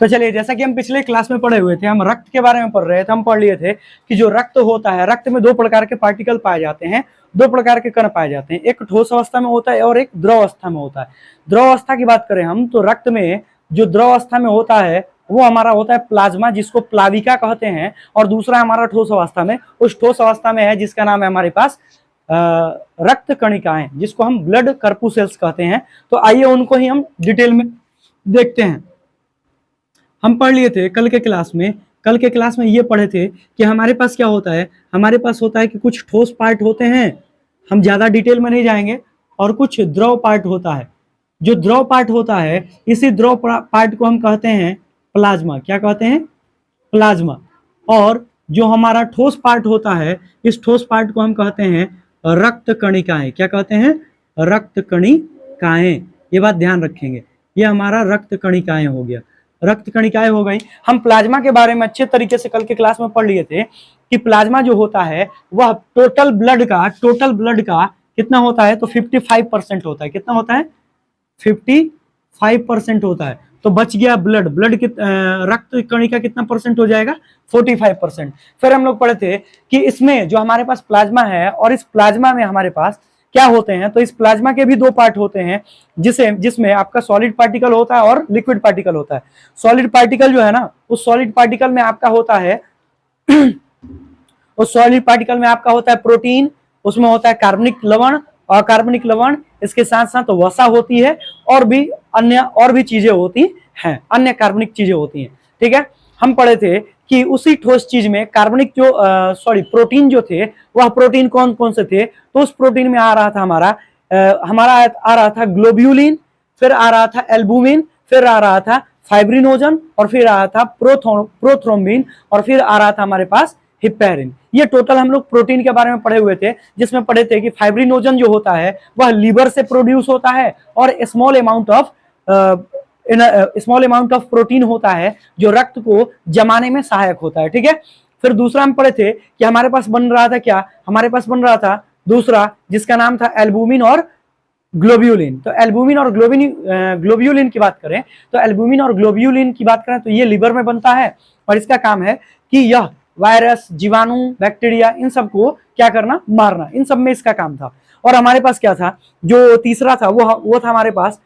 तो चलिए, जैसा कि हम पिछले क्लास में पढ़े हुए थे, हम रक्त के बारे में पढ़ रहे थे। हम पढ़ लिए थे कि जो रक्त होता है, रक्त में दो प्रकार के पार्टिकल पाए जाते हैं, दो प्रकार के कण पाए जाते हैं। एक ठोस अवस्था में होता है और एक द्रव अवस्था में होता है। द्रव अवस्था की बात करें हम तो रक्त में जो द्रव अवस्था में होता है वो हमारा होता है प्लाज्मा, जिसको प्लाविका कहते हैं। और दूसरा हमारा ठोस अवस्था में, उस ठोस अवस्था में है जिसका नाम है हमारे पास रक्त कणिकाएं, जिसको हम ब्लड कर्पुसेल्स कहते हैं। तो आइए उनको ही हम डिटेल में देखते हैं। हम पढ़ लिए थे कल के क्लास में ये पढ़े थे कि हमारे पास क्या होता है, हमारे पास होता है कि कुछ ठोस पार्ट होते हैं, हम ज्यादा डिटेल में नहीं जाएंगे, और कुछ द्रव पार्ट होता है। जो द्रव पार्ट होता है, इसी द्रव पार्ट को हम कहते हैं प्लाज्मा। क्या कहते हैं? प्लाज्मा। और जो हमारा ठोस पार्ट होता है, इस ठोस पार्ट को हम कहते हैं रक्त कणिकाएं। क्या कहते हैं? रक्त कणिकाएं। ये बात ध्यान रखेंगे, ये हमारा रक्त कणिकाएं हो गया, रक्त कणिकाएं हो गई। हम प्लाज्मा के बारे में अच्छे तरीके से कल के क्लास में पढ़ लिए थे कि प्लाज्मा जो होता है वह टोटल ब्लड का कितना होता है? तो 55% होता है। कितना होता है? 55% होता है। तो बच गया ब्लड रक्त कणिका कितना परसेंट हो जाएगा? 45%। फिर हम लोग पढ़े थे कि इसमें जो हमारे पास प्लाज्मा है और इस प्लाज्मा में हमारे पास क्या होते हैं, तो इस प्लाज्मा के भी दो पार्ट होते हैं, जिसमें आपका सॉलिड पार्टिकल होता है और लिक्विड पार्टिकल होता है। सॉलिड पार्टिकल जो है ना, उस सॉलिड पार्टिकल में आपका होता है उस सॉलिड पार्टिकल में आपका होता है प्रोटीन, उसमें होता है कार्बनिक लवण, अकार्बनिक लवण, इसके साथ साथ वसा होती है, और भी चीजें होती हैं, अन्य कार्बनिक चीजें होती हैं। ठीक है, हम पढ़े थे कि उसी ठोस चीज में कार्बनिक प्रोटीन जो थे, वह प्रोटीन कौन कौन से थे? तो उस प्रोटीन में आ रहा था आ रहा था ग्लोब्यूलिन, फिर आ रहा था एल्बुमिन, फिर आ रहा था फाइब्रिनोजन, और फिर आ रहा था प्रोथ्रोम्बिन, और फिर आ रहा था हमारे पास हिपैरिन। ये टोटल हम लोग प्रोटीन के बारे में पढ़े हुए थे, जिसमें पढ़े थे कि फाइब्रिनोजन जो होता है वह लीवर से प्रोड्यूस होता है, और स्मॉल अमाउंट ऑफ प्रोटीन होता है जो रक्त को जमाने में सहायक होता है। ठीक है, फिर दूसरा हम पढ़े थे कि हमारे पास बन रहा था क्या? हमारे पास बन रहा था दूसरा, जिसका नाम था एल्बुमिन और ग्लोब्यूलिन। तो एल्बुमिन और ग्लोब्यूलिन की बात करें, तो एल्बुमिन और ग्लोब्यूलिन की बात करें तो ये लिवर में बनता है, और इसका काम है कि यह वायरस, जीवाणु, बैक्टीरिया, इन सबको क्या करना? मारना। इन सब में इसका काम था। और हमारे पास क्या था? जो तीसरा था वो था हमारे पास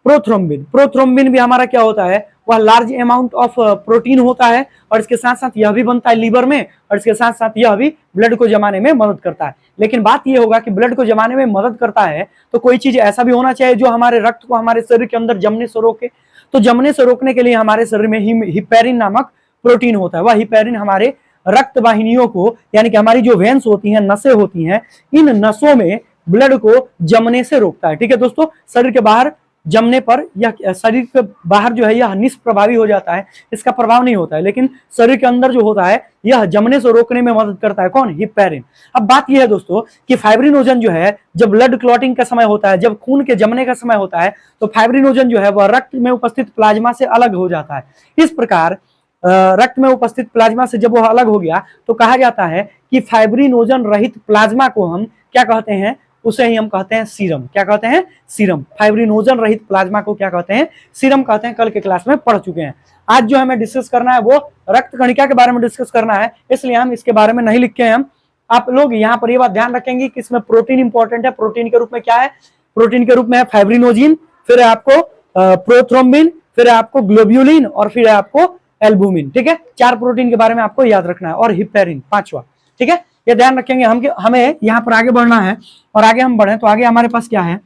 प्रोथ्रोम्बिन। प्रोथ्रोम्बिन भी हमारा क्या होता है? वह लार्ज अमाउंट ऑफ प्रोटीन होता है, और इसके साथ साथ यह भी बनता है लीवर में, और इसके साथ साथ यह भी ब्लड को जमाने में मदद करता है। लेकिन बात यह होगा कि ब्लड को जमाने में मदद करता है तो कोई चीज ऐसा भी होना चाहिए जो हमारे रक्त को हमारे शरीर के अंदर जमने से रोके। तो जमने से रोकने के लिए हमारे शरीर में हिपैरिन नामक प्रोटीन होता है। वह हिपैरिन हमारे रक्त वाहिनियों को, यानी कि हमारी जो वेन्स होती हैं, नसें होती हैं, इन नसों में ब्लड को जमने से रोकता है। ठीक है दोस्तों, शरीर के बाहर जमने पर यह शरीर के बाहर जो है यह निष्प्रभावी हो जाता है, इसका प्रभाव नहीं होता है, लेकिन शरीर के अंदर जो होता है यह जमने से रोकने में मदद करता है। कौन? हिपैरिन। अब बात यह है दोस्तों कि फाइब्रिनोजन जो है, जब ब्लड क्लॉटिंग का समय होता है, जब खून के जमने का समय होता है, तो फाइब्रिनोजन जो है वह रक्त में उपस्थित प्लाज्मा से अलग हो जाता है। इस प्रकार रक्त में उपस्थित प्लाज्मा से जब वह अलग हो गया तो कहा जाता है कि फाइब्रिनोजन रहित प्लाज्मा को हम क्या कहते हैं? उसे ही हम कहते हैं सीरम। क्या कहते हैं? सीरम। फाइब्रिनोजन रहित प्लाज्मा को क्या कहते हैं? सीरम कहते हैं। कल के क्लास में पढ़ चुके हैं। आज जो हमें डिस्कस करना है वो रक्त कणिका के बारे में डिस्कस करना है, इसलिए हम इसके बारे में नहीं लिखे हैं। आप लोग यहाँ पर ये बात ध्यान रखेंगे कि इसमें प्रोटीन इंपॉर्टेंट है। प्रोटीन के रूप में क्या है? प्रोटीन के रूप में है फाइब्रिनोजिन, फिर है आपको प्रोथ्रोम्बिन, फिर है आपको ग्लोब्यूलिन, और फिर है आपको एल्बुमिन। ठीक है, 4 प्रोटीन के बारे में आपको याद रखना है, और हिपैरिन 5वां। ठीक है, ये ध्यान रखेंगे। हमें यहाँ पर आगे बढ़ना है, और आगे हम बढ़े तो आगे हमारे पास क्या है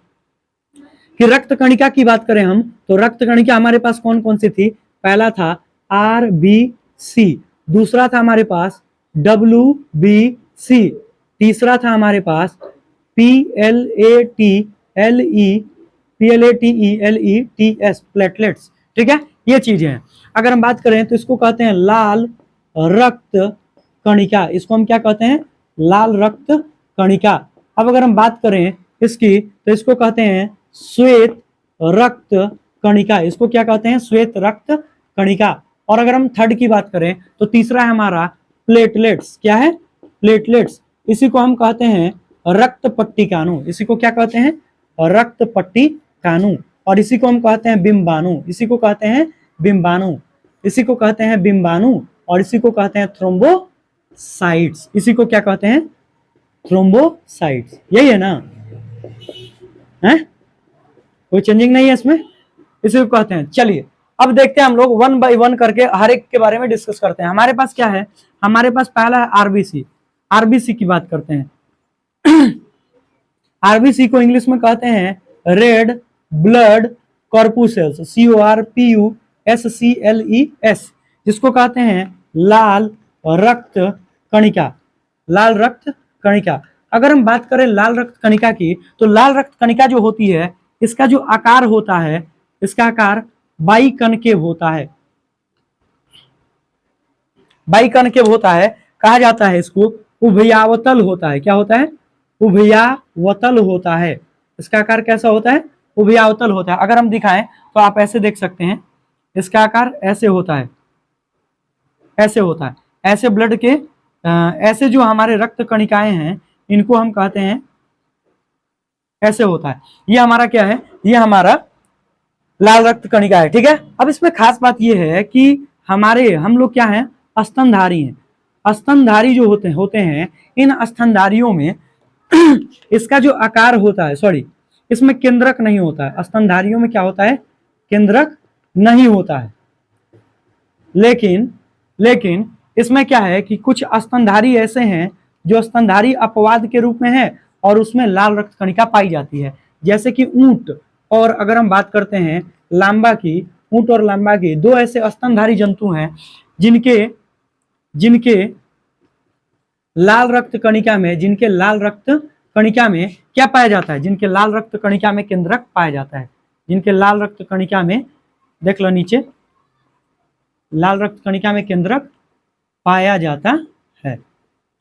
कि रक्त कणिका की बात करें हम, तो रक्त कणिका हमारे पास कौन कौन सी थी? पहला था RBC, दूसरा था हमारे पास WBC, तीसरा था हमारे पास PLATELETS, प्लेटलेट्स। ठीक है, ये चीजें हैं। अगर हम बात करें तो इसको कहते हैं लाल रक्त कणिका। इसको हम क्या कहते हैं? लाल रक्त कणिका। अब अगर हम बात करें इसकी तो इसको कहते हैं श्वेत रक्त कणिका। इसको क्या कहते हैं? श्वेत रक्त कणिका। और अगर हम थर्ड की बात करें तो तीसरा है हमारा प्लेटलेट्स। क्या है? प्लेटलेट्स। इसी को हम कहते हैं रक्त पट्टिकाणु। इसी को क्या कहते हैं? रक्त पट्टिकाणु। और इसी को हम कहते हैं बिंबाणु। इसी को कहते हैं बिंबाणु। इसी को कहते हैं बिंबाणु और इसी को कहते हैं थ्रोम्बोसाइट्स। इसी को क्या कहते हैं? थ्रोम्बोसाइट्स। यही है ना? है कोई चेंजिंग नहीं है इसमें, इसी को कहते हैं। चलिए अब देखते हैं हम लोग 1 बाय 1 करके हर एक के बारे में डिस्कस करते हैं। हमारे पास क्या है? हमारे पास पहला है आरबीसी। आरबीसी की बात करते हैं। आरबीसी को इंग्लिश में कहते हैं रेड ब्लड कॉर्पुसेल्स, CORPUSCLES, जिसको कहते हैं लाल रक्त कणिका। लाल रक्त कणिका। अगर हम बात करें लाल रक्त कणिका की, तो लाल रक्त कणिका जो होती है, इसका जो आकार होता है, इसका आकार बाइकनकेव होता है। बाइकनकेव होता है। कहा जाता है इसको उभयावतल होता है। क्या होता है? उभयावतल होता है। इसका आकार कैसा होता है? उभयावतल होता है। अगर हम दिखाएं तो आप ऐसे देख सकते हैं, इसका आकार ऐसे होता है, ऐसे होता है। ऐसे ब्लड के ऐसे जो हमारे रक्त कणिकाएं हैं, इनको हम कहते हैं ऐसे होता है। ये हमारा क्या है? ये हमारा लाल रक्त कणिका है। ठीक है। अब इसमें खास बात ये है कि हम लोग क्या हैं? स्तनधारी हैं। स्तनधारी जो होते हैं, इन स्तनधारियों में इसका जो आकार होता है, सॉरी, इसमें केंद्रक नहीं होता है। स्तनधारियों में क्या होता है? केंद्रक नहीं होता है। लेकिन इसमें क्या है कि कुछ स्तनधारी ऐसे हैं जो स्तनधारी अपवाद के रूप में है और उसमें लाल रक्त कणिका पाई जाती है, जैसे कि ऊंट। और अगर हम बात करते हैं लांबा की, ऊंट और लांबा की, दो ऐसे स्तनधारी जंतु हैं जिनके लाल रक्त कणिका में क्या पाया जाता है? जिनके लाल रक्त कणिका में केंद्रक पाया जाता है। जिनके लाल रक्त कणिका में, देख लो नीचे, लाल रक्त कणिका में केंद्रक पाया जाता है।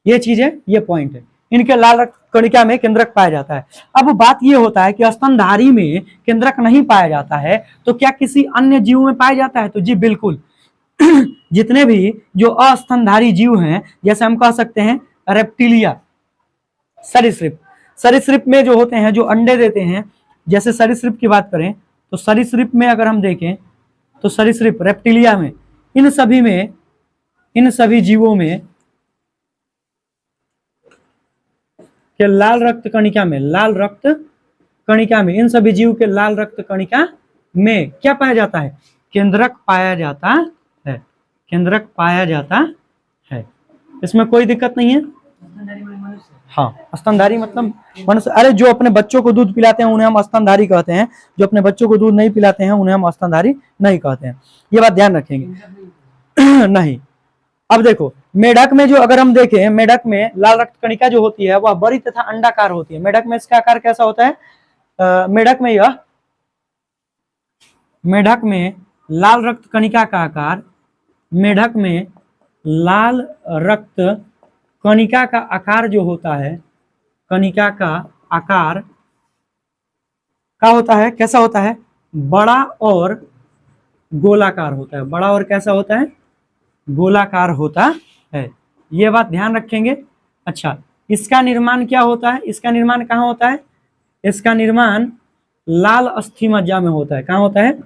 ये चीज है, ये पॉइंट है। इनके लाल रक्त कणिका में केंद्रक पाया जाता है। अब बात ये होता है कि स्तनधारी में केंद्रक नहीं पाया जाता है, तो क्या किसी अन्य जीव में पाया जाता है? तो जी बिल्कुल। जितने भी जो अस्तनधारी जीव हैं, जैसे हम कह सकते हैं रेप्टिलिया, सरीसृप। सरीसृप में जो होते हैं, जो अंडे देते हैं, जैसे सरीसृप की बात करें तो सरीसृप में अगर हम देखें तो सरीसृप, रेप्टिलिया में, इन सभी जीवों में के लाल रक्त कणिका में, इन सभी जीव के लाल रक्त कणिका में क्या पाया जाता है? केंद्रक पाया जाता है। केंद्रक पाया जाता है। इसमें कोई दिक्कत नहीं है। हाँ, स्तनधारी मतलब मनुष्य। अरे जो अपने बच्चों को दूध पिलाते हैं उन्हें हम स्तनधारी कहते हैं, जो अपने बच्चों को दूध नहीं पिलाते हैं उन्हें हम स्तनधारी नहीं कहते हैं। ये बात ध्यान रखेंगे। नहीं। अब देखो मेढक में जो अगर हम देखें, मेढक में लाल रक्त कणिका जो होती है वह बड़ी तथा अंडाकार होती है। मेढक में इसका आकार कैसा होता है? मेढक में लाल रक्त कणिका का आकार, मेढक में लाल रक्त कणिका का आकार जो होता है, कणिका का आकार क्या होता है? कैसा होता है? बड़ा और गोलाकार होता है। बड़ा और कैसा होता है? गोलाकार होता है। ये बात ध्यान रखेंगे। अच्छा, इसका निर्माण क्या होता है? इसका निर्माण कहाँ होता है? इसका निर्माण लाल अस्थि मज्जा में होता है। कहाँ होता है?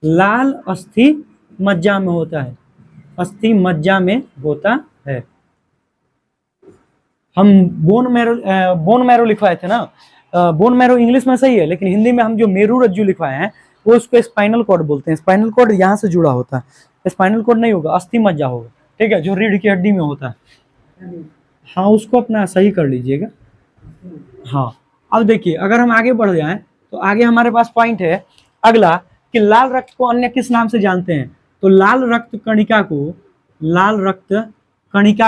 लाल अस्थि मज्जा में होता है। अस्थि मज्जा में होता है। हम बोन मैरो लिखवाए थे ना। बोन मैरो इंग्लिश में सही है, लेकिन हिंदी में हम जो मेरू रज्जु लिखवाए हैं वो उसको स्पाइनल कॉर्ड बोलते हैं। स्पाइनल कॉर्ड यहाँ से जुड़ा होता है। स्पाइनल कॉर्ड नहीं होगा, अस्थि मज्जा होगा। ठीक है, जो रीढ़ की हड्डी में होता है। हाँ, उसको अपना सही कर लीजिएगा। हाँ, अब देखिए अगर हम आगे बढ़ जाएं तो आगे हमारे पास पॉइंट है अगला कि लाल रक्त को अन्य किस नाम से जानते हैं? तो लाल रक्त कणिका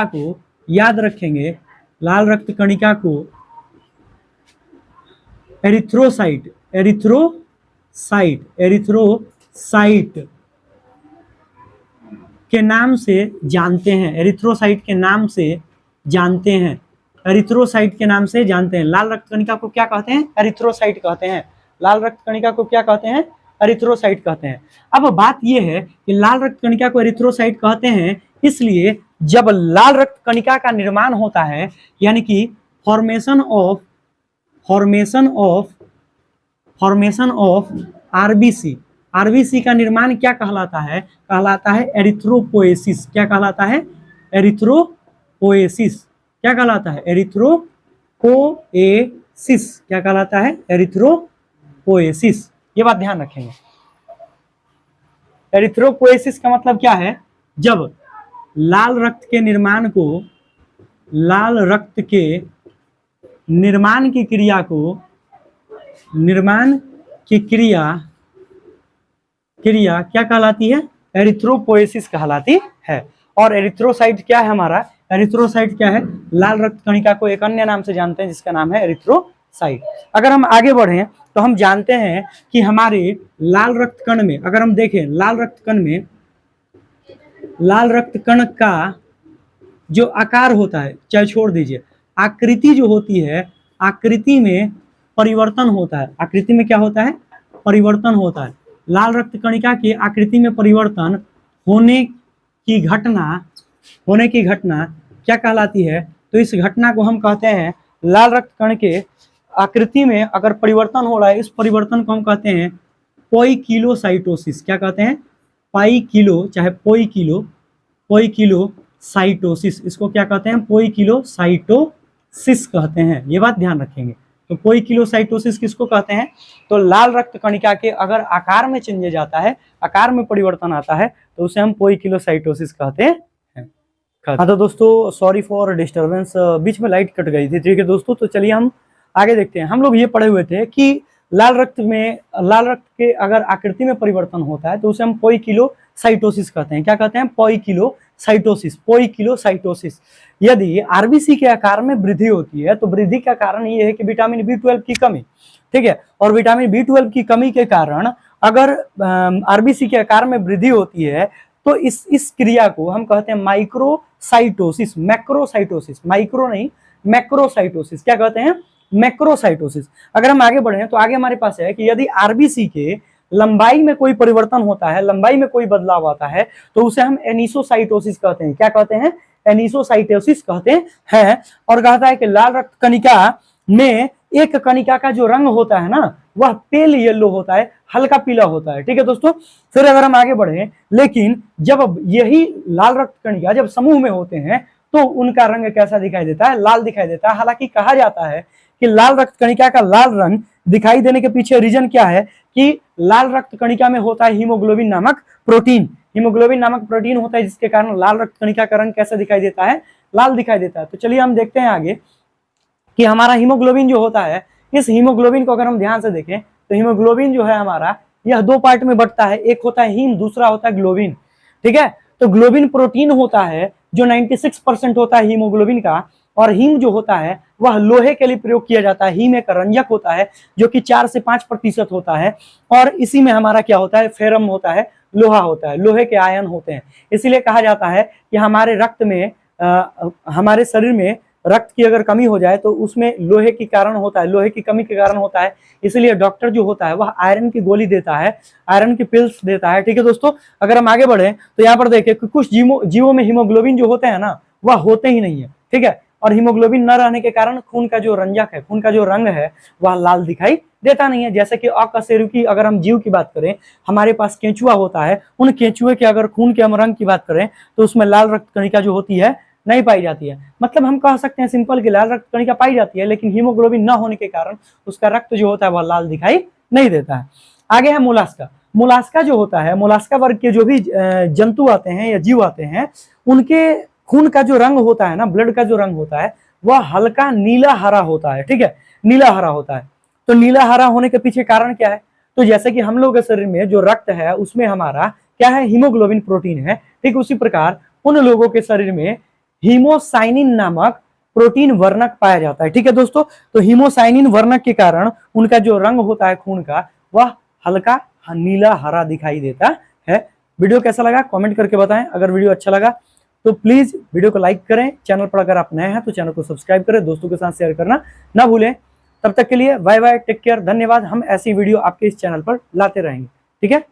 को याद रखेंगे। लाल रक्त कणिका को एरिथ्रोसाइट के नाम से जानते हैं। एरिथ्रोसाइट के नाम से जानते हैं। एरिथ्रोसाइट के नाम से जानते हैं। लाल रक्त कणिका को क्या कहते हैं? एरिथ्रोसाइट कहते हैं। लाल रक्त कणिका को क्या कहते हैं? एरिथ्रोसाइट कहते हैं। अब बात यह है कि लाल रक्त कणिका को एरिथ्रोसाइट कहते हैं इसलिए जब लाल रक्त कणिका का निर्माण होता है, यानी कि फॉर्मेशन ऑफ आरबीसी, आरबीसी का निर्माण क्या कहलाता है? कहलाता है एरिथ्रोपोएसिस। क्या कहलाता है? एरिथ्रोपोएसिस। क्या कहलाता है? एरिथ्रोपोएसिस। क्या कहलाता है? एरिथ्रोपोएसिस। ये बात ध्यान रखेंगे। एरिथ्रोपोएसिस का मतलब क्या है? जब लाल रक्त के निर्माण को, लाल रक्त के निर्माण की क्रिया को, निर्माण की क्रिया क्या कहलाती है? एरिथ्रोपोएसिस कहलाती है। और एरिथ्रोसाइट क्या है हमारा? एरिथ्रोसाइट क्या है? लाल रक्त कणिका को एक अन्य नाम से जानते हैं जिसका नाम है एरिथ्रोसाइट। अगर हम आगे बढ़ें तो हम जानते हैं कि हमारे लाल रक्त कण में, अगर हम देखें लाल रक्त कण में, लाल रक्त कण का जो आकार होता है, चाहे छोड़ दीजिए, आकृति जो होती है, आकृति में परिवर्तन होता है। आकृति में क्या होता है? परिवर्तन होता है। लाल रक्त कणिका की आकृति में परिवर्तन होने की घटना क्या कहलाती है? तो इस घटना को हम कहते हैं, लाल रक्त कण के आकृति में अगर परिवर्तन हो रहा है, इस परिवर्तन को हम कहते हैं पोइकिलोसाइटोसिस। क्या कहते हैं? पाइकिलो चाहे पोइकिलो, पोइकिलोसाइटोसिस। इसको क्या कहते हैं? पोइकिलोसाइटोसिस कहते हैं। ये बात ध्यान रखेंगे। तो पोइकिलोसाइटोसिस किसको कहते हैं? तो लाल रक्त कणिका के अगर आकार में चेंजेज आता है, आकार में परिवर्तन आता है, तो उसे हम पोइकिलोसाइटोसिस कहते हैं। हाँ तो दोस्तों सॉरी फॉर डिस्टर्बेंस, बीच में लाइट कट गई थी। ठीक है दोस्तों, तो चलिए हम आगे देखते हैं। हम लोग ये पढ़े हुए थे कि लाल रक्त के अगर आकृति में परिवर्तन होता है तो उसे हम पोइकिलोसाइटोसिस कहते हैं। क्या कहते हैं? पोइकिलोसाइटोसिस। यदि आरबीसी के आकार में वृद्धि होती है तो वृद्धि का कारण ये है कि विटामिन B12 की कमी, ठीक है, और विटामिन B12 की कमी के कारण अगर आरबीसी के आकार में वृद्धि होती है तो इस क्रिया को हम कहते हैं मैक्रोसाइटोसिस। माइक्रो नहीं, मैक्रोसाइटोसिस। क्या कहते हैं? मैक्रोसाइटोसिस। अगर हम आगे बढ़े तो आगे हमारे पास है कि यदि आरबीसी के लंबाई में कोई परिवर्तन होता है, लंबाई में कोई बदलाव आता है, तो उसे हम एनिसोसाइटोसिस कहते हैं। क्या कहते हैं? एनिसोसाइटोसिस कहते हैं। और कहता है कि लाल रक्त कणिका में एक कणिका का जो रंग होता है ना, वह पेल येलो होता है, हल्का पीला होता है। ठीक है दोस्तों, फिर अगर हम आगे बढ़े, लेकिन जब यही लाल रक्त कणिका जब समूह में होते हैं तो उनका रंग कैसा दिखाई देता है? लाल दिखाई देता है। हालांकि कहा जाता है कि लाल रक्त कणिका का लाल रंग दिखाई देने के पीछे रीजन क्या है कि लाल रक्त कणिका में होता है हीमोग्लोबिन नामक प्रोटीन। हीमोग्लोबिन नामक प्रोटीन होता है जिसके कारण लाल रक्त कणिका का रंग कैसा दिखाई देता है? लाल दिखाई देता है। तो चलिए हम देखते हैं आगे कि हमारा हीमोग्लोबिन जो होता है, इस हीमोग्लोबिन को अगर हम ध्यान से देखें तो हीमोग्लोबिन जो है हमारा, यह दो पार्ट में बंटता है। एक होता है हीम, दूसरा होता है ग्लोबिन। ठीक है, तो ग्लोबिन प्रोटीन होता है जो 96% होता है हीमोग्लोबिन का, और हीम जो होता है वह लोहे के लिए प्रयोग किया जाता है। हीम एक रंजक होता है जो कि 4 से 5% होता है, और इसी में हमारा क्या होता है? फेरम होता है, लोहा होता है, लोहे के आयन होते हैं। इसीलिए कहा जाता है कि हमारे रक्त में, हमारे शरीर में रक्त की अगर कमी हो जाए तो उसमें लोहे की कारण होता है, लोहे की कमी के कारण होता है। इसलिए डॉक्टर जो होता है वह आयरन की गोली देता है, आयरन की पिल्स देता है। ठीक है दोस्तों, अगर हम आगे बढ़े तो यहाँ पर देखें कि कुछ जीवों में हीमोग्लोबिन जो होते हैं ना, वह होते ही नहीं है। ठीक है, और हीमोग्लोबिन न रहने के कारण खून का जो रंजक है, खून का जो रंग है, वह लाल दिखाई देता नहीं है। जैसे कि अकशेरुकी अगर हम जीव की बात करें, हमारे पास केंचुआ होता है, उन केंचुए के अगर खून के हम रंग की बात करें तो उसमें लाल रक्त कणिका जो होती है नहीं पाई जाती है। मतलब हम कह सकते हैं सिंपल कि लाल रक्त कणिका पाई जाती है, लेकिन हीमोग्लोबिन न होने के कारण उसका रक्त जो होता है वह लाल दिखाई नहीं देता है। आगे है मोलास्का। मोलास्का जो होता है, मोलास्का वर्ग के जो भी जंतु आते हैं या जीव आते हैं, उनके खून का जो रंग होता है ना, ब्लड का जो रंग होता है, वह हल्का नीला हरा होता है। ठीक है, नीला हरा होता है। तो नीला हरा होने के पीछे कारण क्या है? तो जैसे कि हम लोग के शरीर में जो रक्त है उसमें हमारा क्या है? हीमोग्लोबिन प्रोटीन है। ठीक उसी प्रकार उन लोगों के शरीर में हीमोसाइनिन नामक प्रोटीन वर्णक पाया जाता है। ठीक है दोस्तों, तो हीमोसाइनिन वर्णक के कारण उनका जो रंग होता है खून का, वह हल्का नीला हरा दिखाई देता है। वीडियो कैसा लगा कमेंट करके बताएं। अगर वीडियो अच्छा लगा तो प्लीज वीडियो को लाइक करें। चैनल पर अगर आप नए हैं तो चैनल को सब्सक्राइब करें, दोस्तों के साथ शेयर करना ना भूलें। तब तक के लिए बाय बाय, टेक केयर, धन्यवाद। हम ऐसी वीडियो आपके इस चैनल पर लाते रहेंगे। ठीक है।